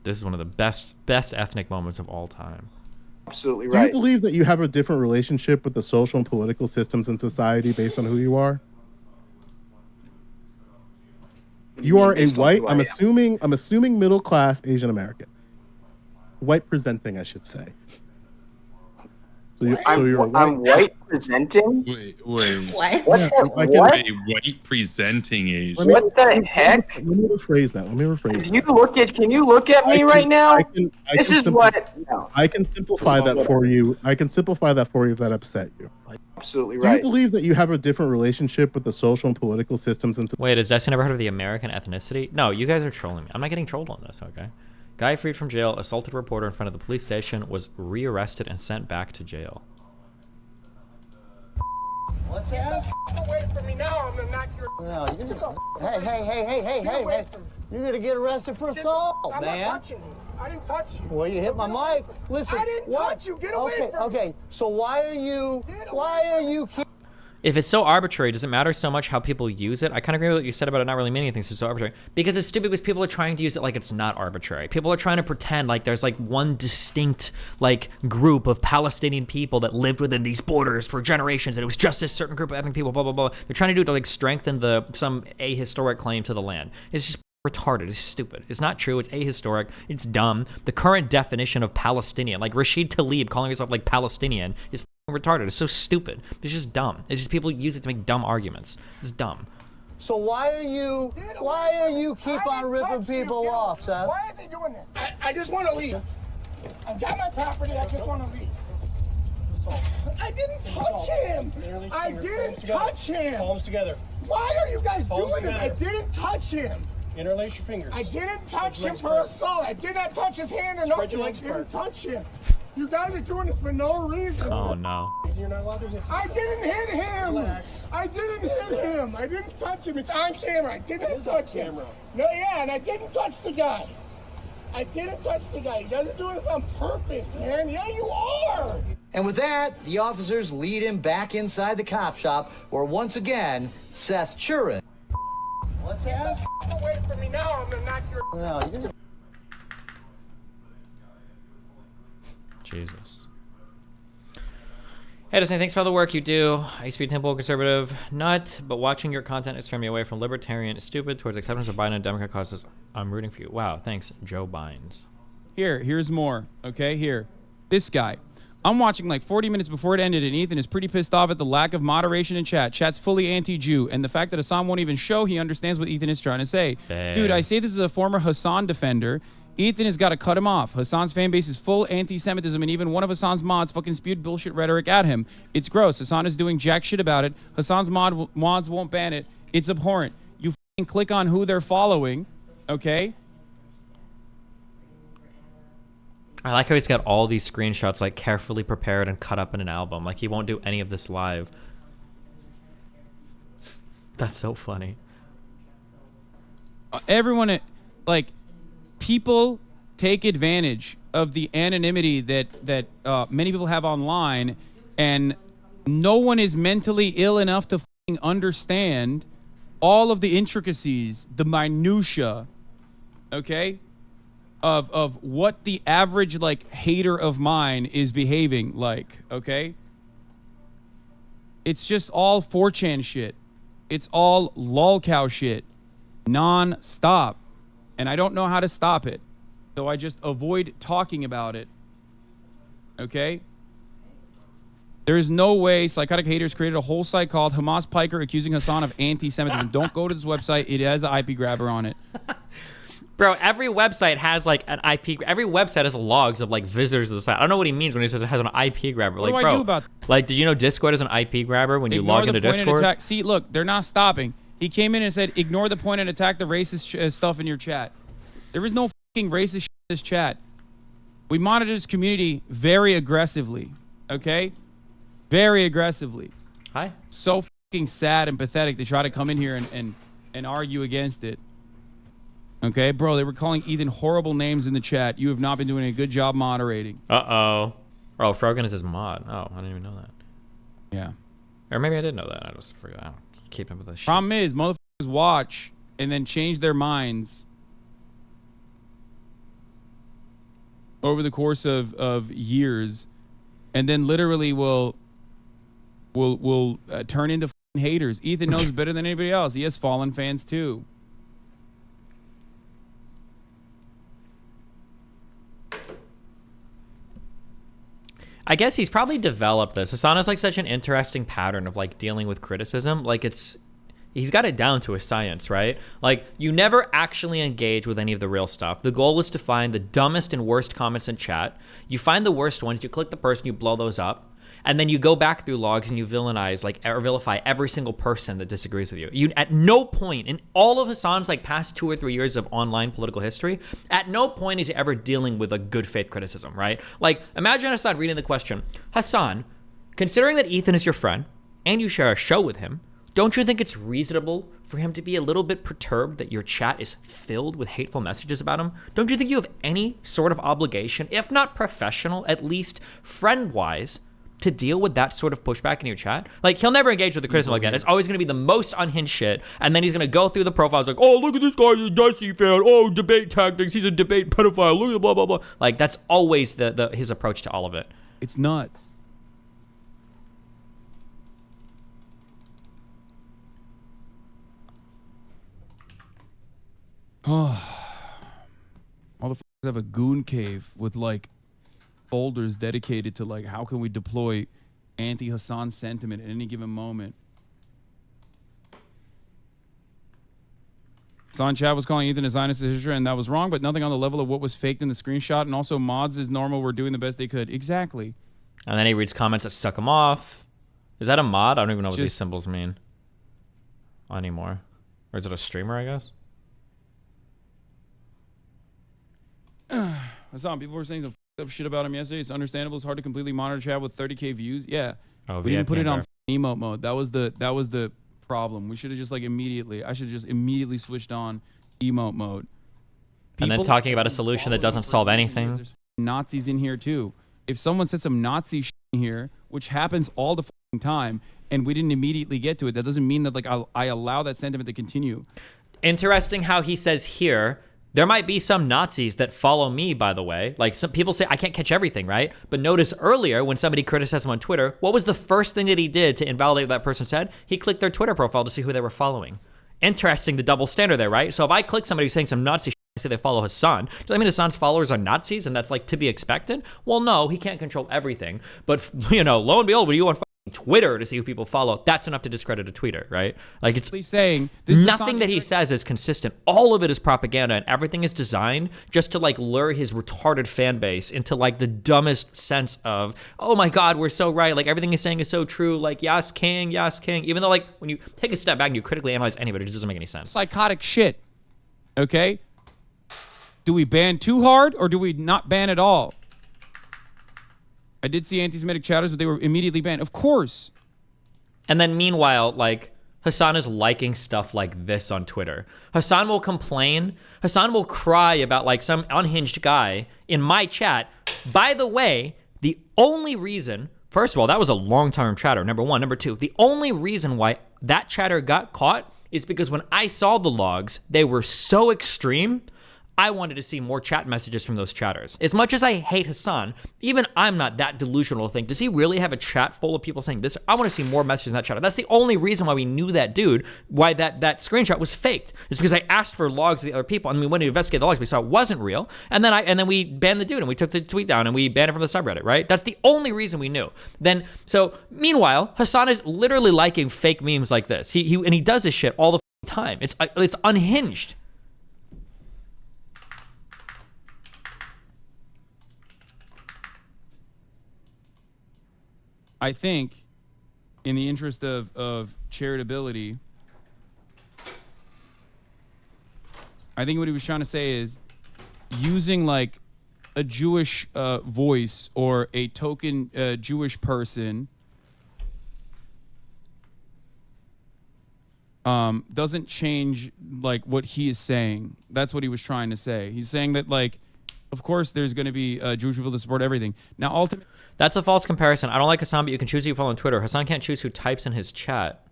This is one of the best ethnic moments of all time. Absolutely Do right. you believe that you have a different relationship with the social and political systems in society based on who you are? You are a white, I'm assuming middle class Asian American. White presenting, I should say. So you're a white. I'm white presenting? Wait. What? Yeah, What? Wait, white presenting Asian. What the heck? Let me rephrase that. Can you look at me right now? This is what. No. I can simplify that for you. I can simplify that for you if that upset you. Absolutely Do right. you believe that you have a different relationship with the social and political systems in Wait, has Dustin ever heard of the American ethnicity? No, you guys are trolling me. I'm not getting trolled on this, okay? Guy freed from jail, assaulted a reporter in front of the police station, was rearrested and sent back to jail. What's that? Get away from me now, I'm gonna knock your... No, hey. You're gonna get arrested for assault, man. I'm not touching you. I didn't touch you. Well, you hit my mic. Listen. I didn't touch you. Get away from me. Okay, so why are you... If it's so arbitrary, does it matter so much how people use it? I kind of agree with what you said about it not really meaning anything, so it's so arbitrary. Because it's stupid because people are trying to use it like it's not arbitrary. People are trying to pretend like there's like one distinct like group of Palestinian people that lived within these borders for generations and it was just this certain group of ethnic people, blah, blah, blah. They're trying to do it to like strengthen some ahistoric claim to the land. It's just retarded. It's stupid. It's not true. It's ahistoric. It's dumb. The current definition of Palestinian, like Rashid Tlaib calling himself like Palestinian, is retarded. It's so stupid. It's just dumb. It's just people use it to make dumb arguments. It's dumb. So why are you keep on ripping people off, Seth? Why is he doing this? I just want to leave. I've got my property. I just want to leave. I didn't touch him. I didn't touch him. Palms together. Why are you guys doing it? I didn't touch him. Interlace your fingers. I didn't touch him for assault. I did not touch his hand or nothing. I didn't touch him. You guys are doing this for no reason. Oh no. You're not allowed to hit him. I didn't hit him. Relax. I didn't hit him. I didn't touch him. It's on camera. I didn't touch him. No, yeah, and I didn't touch the guy. I didn't touch the guy. You guys are doing this on purpose, man. Yeah, you are. And with that, the officers lead him back inside the cop shop, where once again, Seth Churin. What's that? Get away from me now. I'm gonna knock your... No, Jesus. Hey, Disney, thanks for all the work you do. I used to be a Temple conservative nut, but watching your content has turned me away from libertarian stupid towards acceptance of Biden and Democrat causes. I'm rooting for you. Wow, thanks, Joe Bynes. Here's more. Okay, here. This guy. I'm watching like 40 minutes before it ended, and Ethan is pretty pissed off at the lack of moderation in chat. Chat's fully anti-Jew, and the fact that Hasan won't even show he understands what Ethan is trying to say. Dude, I say this as a former Hasan defender. Ethan has got to cut him off. Hasan's fan base is full anti-Semitism, and even one of Hasan's mods fucking spewed bullshit rhetoric at him. It's gross. Hasan is doing jack shit about it. Hasan's mods won't ban it. It's abhorrent. You fucking click on who they're following, okay? I like how he's got all these screenshots like carefully prepared and cut up in an album. Like he won't do any of this live. That's so funny. Everyone, like, people take advantage of the anonymity that many people have online, and no one is mentally ill enough to fucking understand all of the intricacies, the minutia, okay, of what the average like hater of mine is behaving like, okay? It's just all 4chan shit. It's all lolcow shit, non-stop. And I don't know how to stop it. So I just avoid talking about it. Okay? There is no way psychotic haters created a whole site called Hamas Piker accusing Hasan of anti-Semitism. Don't go to this website. It has an IP grabber on it. Bro, every website has like an IP. Every website has logs of like visitors to the site. I don't know what he means when he says it has an IP grabber. What like, do I bro, do about like, did you know Discord is an IP grabber when you Ignore log into the point and Discord? attack. See, look, they're not stopping. He came in and said, ignore the point and attack the racist stuff in your chat. There is no fucking racist shit in this chat. We monitor this community very aggressively, okay? very aggressively. Hi. So fucking sad and pathetic. They try to come in here and argue against it. Okay, bro, they were calling Ethan horrible names in the chat. You have not been doing a good job moderating. Uh-oh. Oh, Frogan is his mod. Oh, I didn't even know that. Yeah. Or maybe I did know that. I just forgot. I don't keep up with this shit. Problem is, motherfuckers watch and then change their minds over the course of years, and then literally will turn into haters. Ethan knows better than anybody else. He has fallen fans too. I guess he's probably developed this. Hasan has like such an interesting pattern of like dealing with criticism. Like he's got it down to a science, right? Like you never actually engage with any of the real stuff. The goal is to find the dumbest and worst comments in chat. You find the worst ones, you click the person, you blow those up. And then you go back through logs and you villainize, like, or vilify every single person that disagrees with you. You, at no point in all of Hasan's like past 2 or 3 years of online political history, at no point is he ever dealing with a good faith criticism, right? Like, imagine Hasan reading the question, Hasan, considering that Ethan is your friend and you share a show with him, don't you think it's reasonable for him to be a little bit perturbed that your chat is filled with hateful messages about him? Don't you think you have any sort of obligation, if not professional, at least friend-wise, to deal with that sort of pushback in your chat? Like, he'll never engage with the criticism like that. It's always going to be the most unhinged shit, and then he's going to go through the profiles like, oh, look at this guy, he's a Dusty fan. Oh, debate tactics, he's a debate pedophile. Look at blah, blah, blah. Like, that's always his approach to all of it. It's nuts. Oh, all the f***ers have a goon cave with like folders dedicated to like how can we deploy anti-Hasan sentiment at any given moment. Hasan chat was calling Ethan a Zionist history, and that was wrong, but nothing on the level of what was faked in the screenshot. And also, mods is normal. We're doing the best they could. Exactly. And then he reads comments that suck him off. Is that a mod? I don't even know what these symbols mean anymore. Or is it a streamer, I guess? Hasan, people were saying some up shit about him yesterday. It's understandable. It's hard to completely monitor chat with 30K views. Yeah. Oh, we didn't put it on emote mode. That was the problem. We should have just like I should have just immediately switched on emote mode. And then talking about a solution that doesn't solve anything. There's Nazis in here too. If someone said some Nazi shit in here, which happens all the time, and we didn't immediately get to it, that doesn't mean that like I allow that sentiment to continue. Interesting how he says here, there might be some Nazis that follow me, by the way. Like, some people say, I can't catch everything, right? But notice earlier, when somebody criticized him on Twitter, what was the first thing that he did to invalidate what that person said? He clicked their Twitter profile to see who they were following. Interesting, the double standard there, right? So if I click somebody who's saying some Nazi shit, I say they follow Hasan, does that mean Hasan's followers are Nazis and that's, like, to be expected? Well, no, he can't control everything. But, you know, lo and behold, when you on Twitter to see who people follow, that's enough to discredit a tweeter, right? Like, it's saying nothing that he says is consistent. All of it is propaganda, and everything is designed just to like lure his retarded fan base into like the dumbest sense of, oh my God, we're so right. Like, everything he's saying is so true. Like, yes, king, yes, king. Even though, like, when you take a step back and you critically analyze any of it, it just doesn't make any sense. Psychotic shit. Okay? Do we ban too hard or do we not ban at all? I did see anti-Semitic chatters, but they were immediately banned. Of course. And then meanwhile, like, Hasan is liking stuff like this on Twitter. Hasan will complain. Hasan will cry about like some unhinged guy in my chat. By the way, the only reason, first of all, that was a long-term chatter, number one. Number two, the only reason why that chatter got caught is because when I saw the logs, they were so extreme, I wanted to see more chat messages from those chatters. As much as I hate Hasan, even I'm not that delusional to think, does he really have a chat full of people saying this? I want to see more messages in that chatter. That's the only reason why we knew that dude, why that screenshot was faked. It's because I asked for logs of the other people, and we went to investigate the logs. We saw it wasn't real, and then we banned the dude, and we took the tweet down, and we banned it from the subreddit, right? That's the only reason we knew. So meanwhile, Hasan is literally liking fake memes like this. He does this shit all the time. It's unhinged. I think, in the interest of charitability, I think what he was trying to say is using like a Jewish voice or a token Jewish person doesn't change like what he is saying. That's what he was trying to say. He's saying that like, of course, there's going to be Jewish people to support everything. Now, ultimately, that's a false comparison. I don't like Hasan, but you can choose who you follow on Twitter. Hasan can't choose who types in his chat.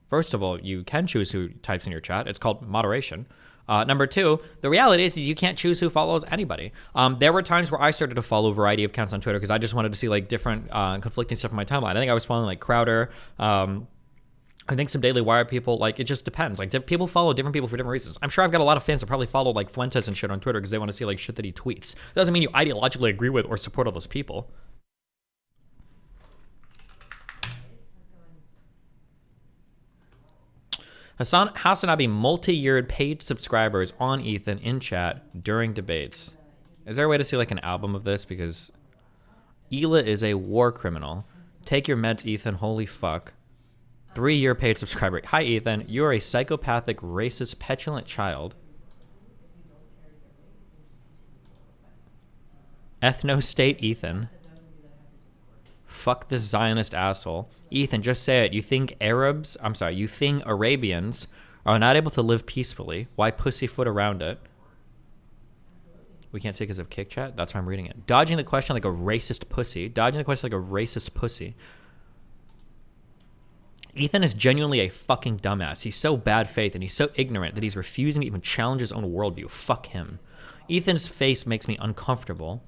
First of all, you can choose who types in your chat. It's called moderation. Number two, the reality is you can't choose who follows anybody. There were times where I started to follow a variety of accounts on Twitter because I just wanted to see like different conflicting stuff on my timeline. I think I was following like Crowder. I think some Daily Wire people. Like, it just depends. Like, people follow different people for different reasons. I'm sure I've got a lot of fans that probably follow like Fuentes and shit on Twitter because they want to see like shit that he tweets. It doesn't mean you ideologically agree with or support all those people. Hasanabi multi-year paid subscribers on Ethan in chat during debates. Is there a way to see like an album of this? Because Ela is a war criminal. Take your meds, Ethan. Holy fuck. 3-year paid subscriber. Hi, Ethan. You are a psychopathic, racist, petulant child. Ethno-state Ethan. Fuck this Zionist asshole. Ethan, just say it. You think you think Arabians are not able to live peacefully. Why pussyfoot around it? We can't see because of kick chat? That's why I'm reading it. Dodging the question like a racist pussy. Dodging the question like a racist pussy. Ethan is genuinely a fucking dumbass. He's so bad faith and he's so ignorant that he's refusing to even challenge his own worldview. Fuck him. Ethan's face makes me uncomfortable.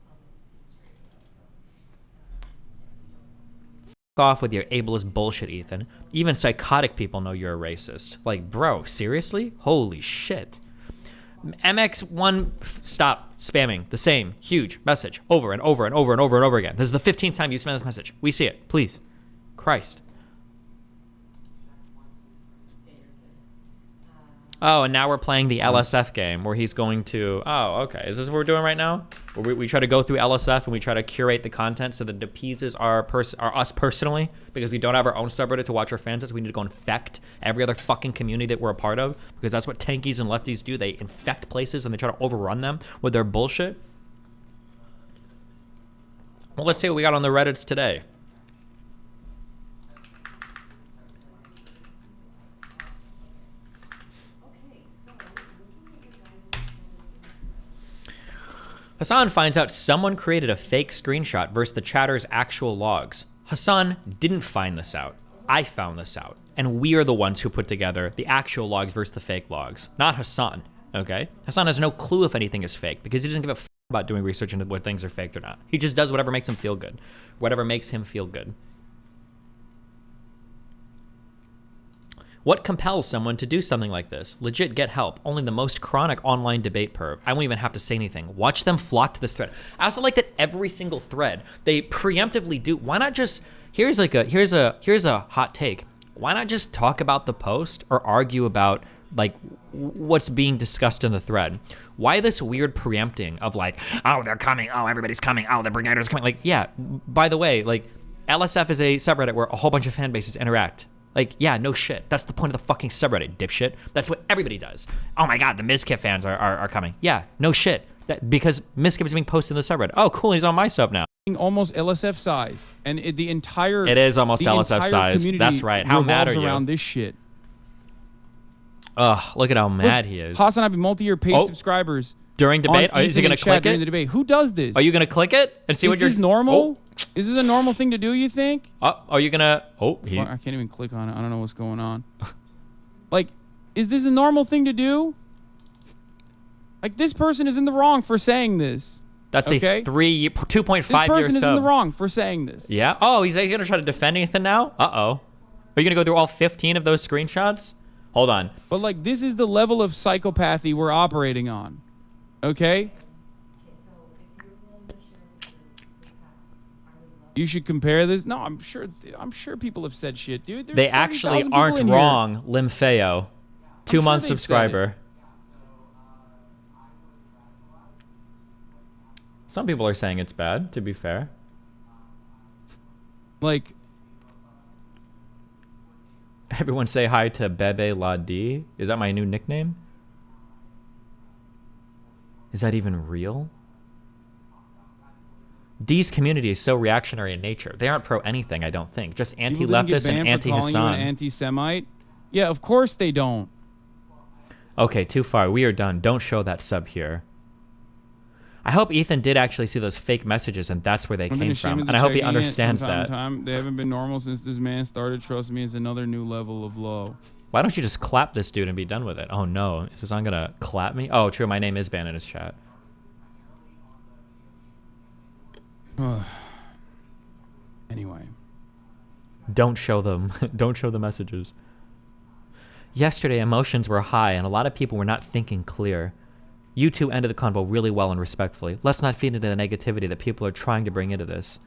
Off with your ableist bullshit, Ethan. Even psychotic people know you're a racist. Like, bro, seriously? Holy shit. MX1, stop spamming the same huge message over and over and over and over and over again. This is the 15th time you spam this message. We see it, please. Christ. Oh, and now we're playing the LSF game where he's going to... Oh, okay. Is this what we're doing right now? Where we try to go through LSF and we try to curate the content so that it appeases us personally because we don't have our own subreddit to watch our fans. So we need to go infect every other fucking community that we're a part of because that's what tankies and lefties do. They infect places and they try to overrun them with their bullshit. Well, let's see what we got on the Reddits today. Hasan finds out someone created a fake screenshot versus the chatter's actual logs. Hasan didn't find this out. I found this out. And we are the ones who put together the actual logs versus the fake logs, not Hasan, okay? Hasan has no clue if anything is fake because he doesn't give a f about doing research into what things are faked or not. He just does whatever makes him feel good. Whatever makes him feel good. What compels someone to do something like this? Legit, get help. Only the most chronic online debate perv. I won't even have to say anything. Watch them flock to this thread. I also like that every single thread they preemptively do. Why not just here's a hot take. Why not just talk about the post or argue about like what's being discussed in the thread? Why this weird preempting of like, oh, they're coming, oh, everybody's coming, oh, the brigaders coming? Like, yeah, by the way, like LSF is a subreddit where a whole bunch of fan bases interact. Like, yeah, no shit. That's the point of the fucking subreddit, dipshit. That's what everybody does. Oh my god, the Mizkif fans are coming. Yeah, no shit. Because Mizkif is being posted in the subreddit. Oh, cool, he's on my sub now. Almost LSF size, and the entire it is almost LSF size. That's right. How mad are you? Around this shit. Ugh, look at how mad he is. Hasan having multi-year paid subscribers during debate. Is he gonna click it? The debate. Who does this? Are you gonna click it and see what you're? Is this normal? Is this a normal thing to do, you think? Are you gonna... Oh, I can't even click on it. I don't know what's going on. Like, is this a normal thing to do? Like, this person is in the wrong for saying this. That's okay? a 2.5 year sub. This person is in the wrong for saying this. Yeah? Oh, he's gonna try to defend Ethan now? Uh-oh. Are you gonna go through all 15 of those screenshots? Hold on. But, like, this is the level of psychopathy we're operating on. Okay? You should compare this. No, I'm sure people have said shit, dude. They actually aren't wrong. Limfeo, 2-month subscriber. Some people are saying it's bad, to be fair. Like, everyone say hi to Bebe La D. Is that my new nickname? Is that even real? D's community is so reactionary in nature. They aren't pro anything, I don't think. Just anti-leftist and anti-Hasan. An anti-Semite. Yeah, of course they don't. Okay, too far. We are done. Don't show that sub here. I hope Ethan did actually see those fake messages and that's where they came from. And I hope he understands that. They haven't been normal since this man started. Trust me, it's another new level of low. Why don't you just clap this dude and be done with it? Oh no, is Hasan gonna clap me? Oh, true, my name is banned in his chat. Anyway. Don't show them. Don't show the messages. Yesterday, emotions were high and a lot of people were not thinking clear. You two ended the convo really well and respectfully. Let's not feed into the negativity that people are trying to bring into this.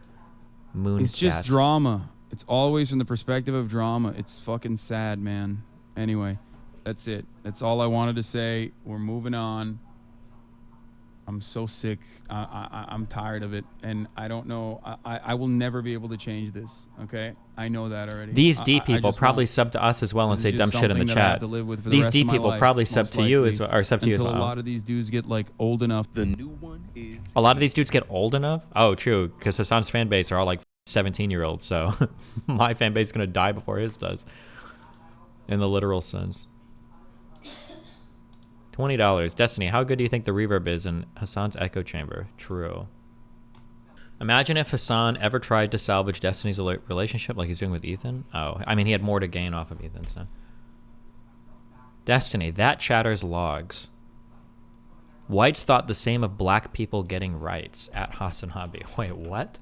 It's just drama. It's always from the perspective of drama. It's fucking sad, man. Anyway, that's it. That's all I wanted to say. We're moving on. I'm so sick. I'm tired of it. And I don't know. I will never be able to change this. Okay? I know that already. These D people probably sub to us as well and say dumb shit in the chat. These D people probably sub to you as well, or sub to you as well. Until a lot of these dudes get like old enough. The new one is. A lot of these dudes get old enough? Oh, true. Because Hasan's fan base are all like 17-year-olds. So my fan base is going to die before his does. In the literal sense. $20. Destiny, how good do you think the reverb is in Hasan's echo chamber? True. Imagine if Hasan ever tried to salvage Destiny's relationship like he's doing with Ethan. Oh, I mean, he had more to gain off of Ethan, so. Destiny, that chatters logs. Whites thought the same of black people getting rights at Hasan Hobby. Wait, what?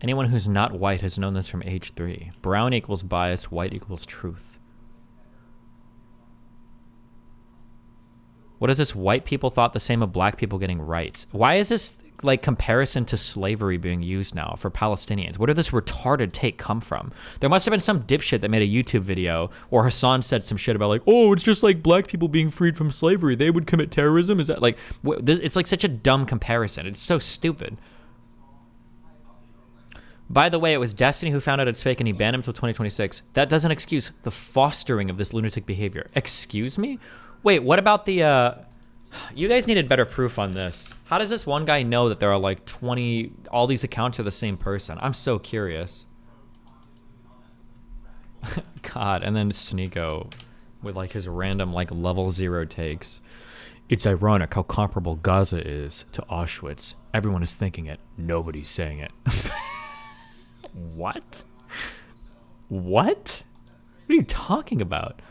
Anyone who's not white has known this from age 3. Brown equals bias, white equals truth. What is this? White people thought the same of black people getting rights. Why is this like comparison to slavery being used now for Palestinians? Where did this retarded take come from? There must have been some dipshit that made a YouTube video or Hasan said some shit about like, oh, it's just like black people being freed from slavery. They would commit terrorism. Is that like, it's like such a dumb comparison. It's so stupid. By the way, it was Destiny who found out it's fake and he banned him until 2026. That doesn't excuse the fostering of this lunatic behavior. Excuse me? Wait, what about the, you guys needed better proof on this. How does this one guy know that there are like 20, all these accounts are the same person? I'm so curious. God, and then Sneeko with like his random like level 0 takes. It's ironic how comparable Gaza is to Auschwitz. Everyone is thinking it. Nobody's saying it. What? What? What are you talking about?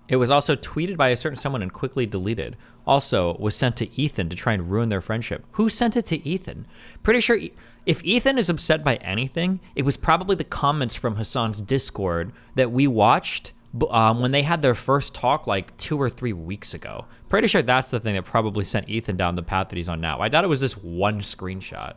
It was also tweeted by a certain someone and quickly deleted. Also was sent to Ethan to try and ruin their friendship. Who sent it to Ethan? Pretty sure if Ethan is upset by anything, it was probably the comments from Hasan's Discord that we watched when they had their first talk like 2 or 3 weeks ago. Pretty sure that's the thing that probably sent Ethan down the path that he's on now. I thought it was this one screenshot.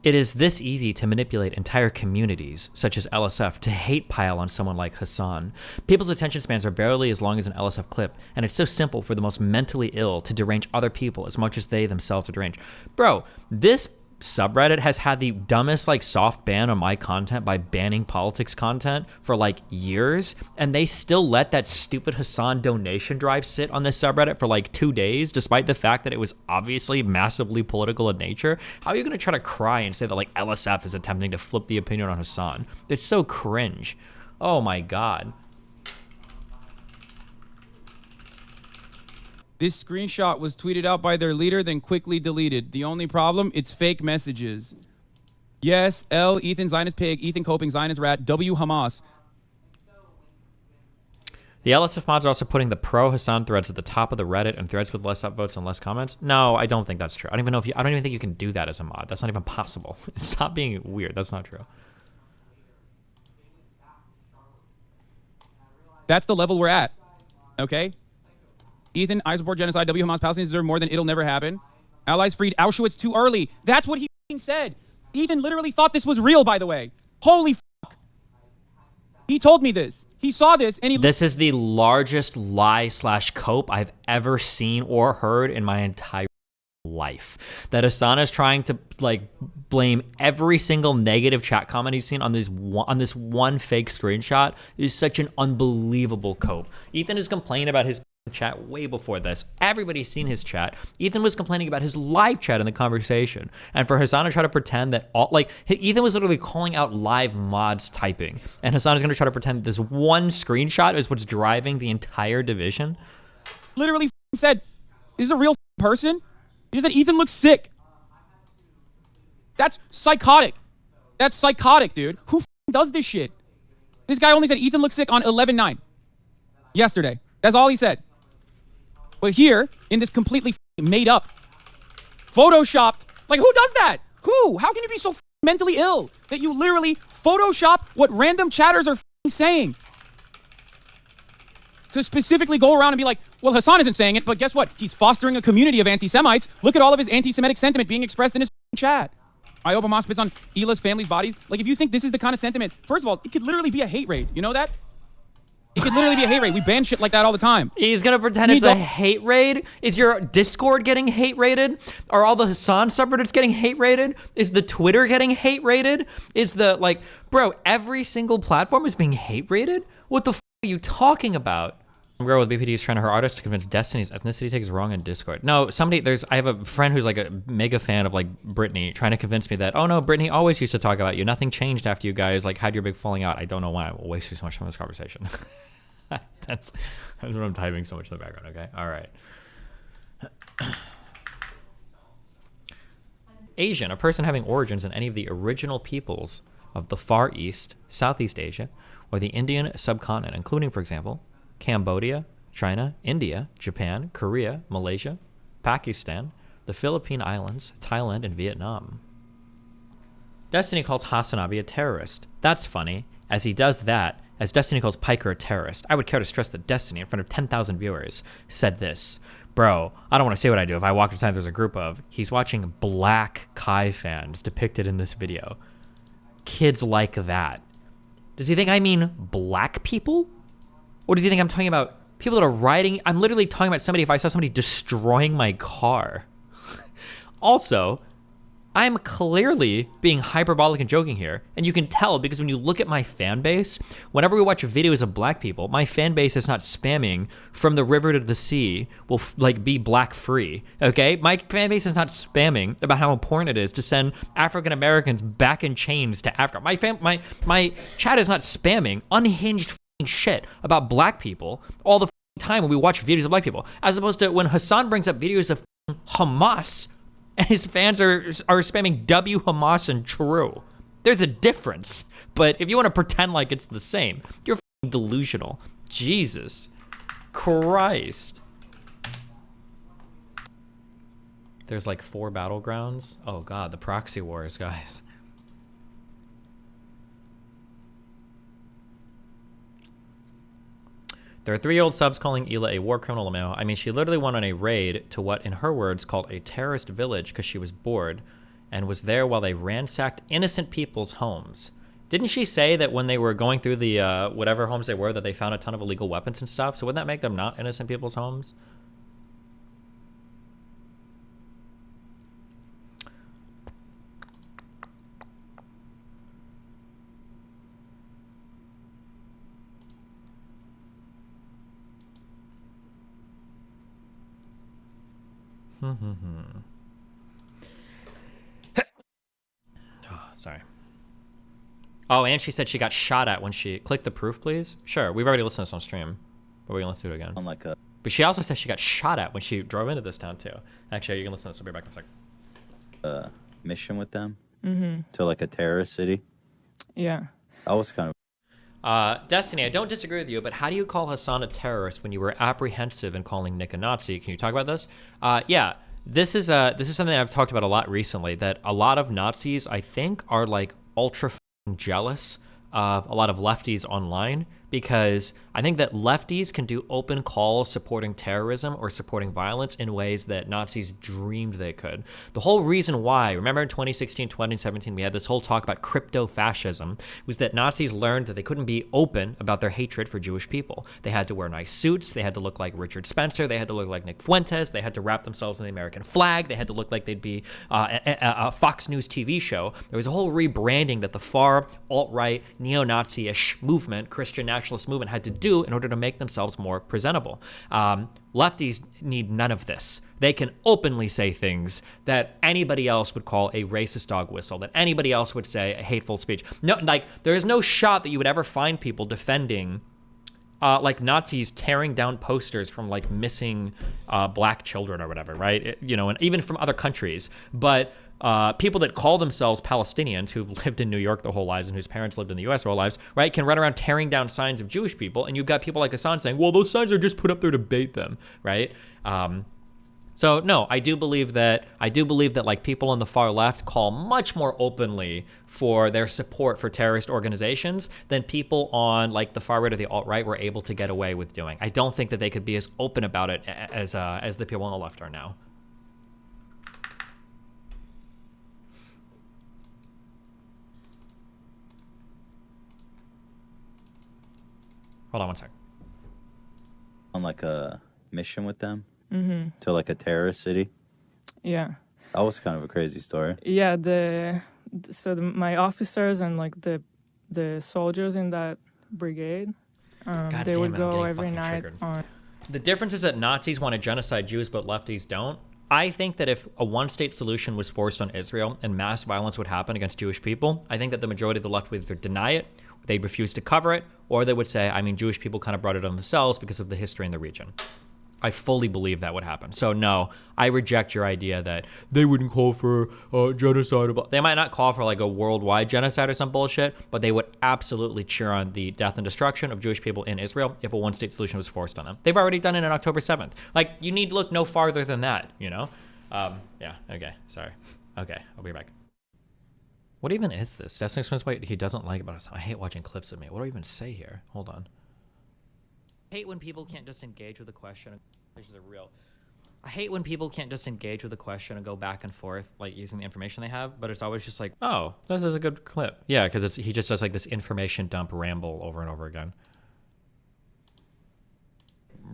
It is this easy to manipulate entire communities, such as LSF, to hate pile on someone like Hasan. People's attention spans are barely as long as an LSF clip, and it's so simple for the most mentally ill to derange other people as much as they themselves are deranged. Bro, this subreddit has had the dumbest like soft ban on my content by banning politics content for like years, and they still let that stupid Hasan donation drive sit on this subreddit for like 2 days, despite the fact that it was obviously massively political in nature. How are you going to try to cry and say that like LSF is attempting to flip the opinion on Hasan? It's so cringe. Oh my God. This screenshot was tweeted out by their leader, then quickly deleted. The only problem, it's fake messages. Yes, L, Ethan, Zionist pig, Ethan coping, Zionist rat, W, Hamas. The LSF mods are also putting the pro Hasan threads at the top of the Reddit and threads with less upvotes and less comments. No, I don't think that's true. I don't even know if I don't even think you can do that as a mod. That's not even possible. Stop being weird. That's not true. That's the level we're at. Okay? Ethan, I support genocide. W, Hamas, Palestinians deserve more than it'll never happen. Allies freed Auschwitz too early. That's what he said. Ethan literally thought this was real, by the way. Holy fuck. He told me this. He saw this, and he. This is the largest lie/cope I've ever seen or heard in my entire life. That Hasan is trying to like blame every single negative chat comment he's seen on this one fake screenshot is such an unbelievable cope. Ethan is complaining about his chat way before this. Everybody's seen his chat. Ethan was complaining about his live chat in the conversation, and for Hasan to try to pretend that Ethan was literally calling out live mods typing, and Hasan is going to try to pretend that this one screenshot is what's driving the entire division. Literally said, "This is a real person." He said Ethan looks sick. That's psychotic. That's psychotic, dude. Who does this shit? This guy only said Ethan looks sick on 11/9 yesterday. That's all he said. But here, in this completely made up, photoshopped, like who does that? Who? How can you be so mentally ill that you literally Photoshop what random chatters are saying? To specifically go around and be like, well, Hasan isn't saying it, but guess what? He's fostering a community of anti-Semites. Look at all of his anti-Semitic sentiment being expressed in his chat. I hope Hamas spits on Hila's family's bodies. Like, if you think this is the kind of sentiment, first of all, it could literally be a hate raid. You know that? It could literally be a hate raid. We ban shit like that all the time. He's gonna pretend it's a hate raid? Is your Discord getting hate raided? Are all the Hasan subreddits getting hate raided? Is the Twitter getting hate raided? Is the, bro, every single platform is being hate raided? What the f are you talking about? Some girl with BPD is trying to her artist to convince Destiny's ethnicity takes wrong in Discord. No, I have a friend who's like a mega fan of Britney trying to convince me that, oh no, Britney always used to talk about you. Nothing changed after you guys had your big falling out. I don't know why I'm wasting so much time on this conversation. That's what I'm typing so much in the background, okay? All right. Asian, a person having origins in any of the original peoples of the Far East, Southeast Asia, or the Indian subcontinent, including, for example, Cambodia, China, India, Japan, Korea, Malaysia, Pakistan, the Philippine Islands, Thailand, and Vietnam. Destiny calls Hasanabi a terrorist. That's funny, as he does that, as Destiny calls Piker a terrorist. I would care to stress that Destiny, in front of 10,000 viewers, said this. Bro, I don't want to say what I do if I walk inside there's a group of, he's watching black Kai fans depicted in this video. Kids like that. Does he think I mean black people? Or does he think I'm talking about people that are riding? I'm literally talking about somebody if I saw somebody destroying my car. Also, I'm clearly being hyperbolic and joking here, and you can tell because when you look at my fan base, whenever we watch videos of black people, my fan base is not spamming from the river to the sea will be black free, okay? My fan base is not spamming about how important it is to send African Americans back in chains to Africa. My chat is not spamming unhinged shit about black people all the time when we watch videos of black people, as opposed to when Hasan brings up videos of Hamas and his fans are spamming W Hamas and true. There's a difference. But if you want to pretend like it's the same, you're delusional. Jesus Christ. There's 4 battlegrounds. Oh God, the proxy wars, guys. There are 3-year-old subs calling Hila a war criminal. I mean, she literally went on a raid to what, in her words, called a terrorist village because she was bored and was there while they ransacked innocent people's homes. Didn't she say that when they were going through the whatever homes they were, that they found a ton of illegal weapons and stuff? So wouldn't that make them not innocent people's homes? Oh, sorry. Oh, and she said she got shot at when she clicked the proof, please. Sure, we've already listened to this on stream, but we can listen to it again. But she also said she got shot at when she drove into this town too. Actually, you can listen to this. I'll be back in a sec. Mission with them to a terrorist city. Yeah. That was kind of. Destiny, I don't disagree with you, but how do you call Hasan a terrorist when you were apprehensive in calling Nick a Nazi? Can you talk about this? Yeah, this is something that I've talked about a lot recently, that a lot of Nazis, I think, are ultra jealous of a lot of lefties online because I think that lefties can do open calls supporting terrorism or supporting violence in ways that Nazis dreamed they could. The whole reason why, remember in 2016, 2017, we had this whole talk about crypto-fascism, was that Nazis learned that they couldn't be open about their hatred for Jewish people. They had to wear nice suits, they had to look like Richard Spencer, they had to look like Nick Fuentes, they had to wrap themselves in the American flag, they had to look like they'd be a Fox News TV show. There was a whole rebranding that the far alt-right, neo-Nazi-ish movement, Christian nationalist movement, had to do in order to make themselves more presentable. Lefties need none of this. They can openly say things that anybody else would call a racist dog whistle, that anybody else would say a hateful speech. No, like, there is no shot that you would ever find people defending like Nazis tearing down posters from like missing black children or whatever, right? And even from other countries. But people that call themselves Palestinians, who've lived in New York their whole lives and whose parents lived in the U.S. their whole lives, right, can run around tearing down signs of Jewish people. And you've got people like Hasan saying, well, those signs are just put up there to bait them, right? So no, I do believe that like people on the far left call much more openly for their support for terrorist organizations than people on like the far right or the alt-right were able to get away with doing. I don't think that they could be as open about it as the people on the left are now. Hold on one sec. On like a mission with them Mm-hmm. to like a terrorist city. Yeah. That was kind of a crazy story. Yeah. My officers and like the soldiers in that brigade, they would go every night on. The difference is that Nazis want to genocide Jews, but lefties don't. I think that if a one-state solution was forced on Israel and mass violence would happen against Jewish people, I think that the majority of the left would either deny it, they'd refuse to cover it, or they would say, I mean, Jewish people kind of brought it on themselves because of the history in the region. I fully believe that would happen. So no, I reject your idea that they wouldn't call for genocide. They might not call for like a worldwide genocide or some bullshit, but they would absolutely cheer on the death and destruction of Jewish people in Israel if a one-state solution was forced on them. They've already done it on October 7th. Like, you need to look no farther than that, you know? Yeah, okay, sorry. Okay, I'll be back. What even is this? Destiny explains why he doesn't like about us. I hate watching clips of me. What do I even say here? Hold on. I hate when people can't just engage with a question. This is real. I hate when people can't just engage with a question and go back and forth, like using the information they have, but it's always just like, oh, this is a good clip. Yeah, because he just does like this information dump ramble over and over again.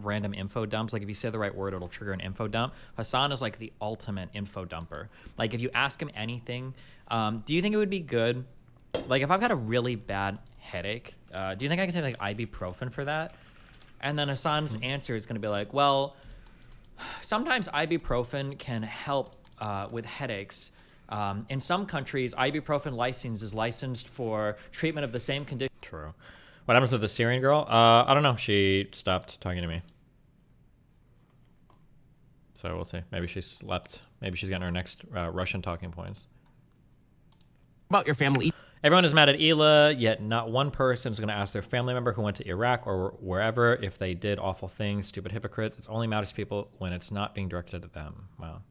Random info dumps, like if you say the right word, it'll trigger an info dump. Hasan is like the ultimate info dumper. Like if you ask him anything, do you think it would be good? Like if I've got a really bad headache, do you think I can take like ibuprofen for that? And then Hasan's answer is going to be like, well, sometimes ibuprofen can help with headaches. In some countries, ibuprofen license is licensed for treatment of the same condition. True. What happens with the Syrian girl? I don't know. She stopped talking to me. So we'll see. Maybe she slept. Maybe she's getting her next Russian talking points. About your family. Everyone is mad at Ela, yet not one person is going to ask their family member who went to Iraq or wherever if they did awful things. Stupid hypocrites. It's only matters to people when it's not being directed at them. Wow.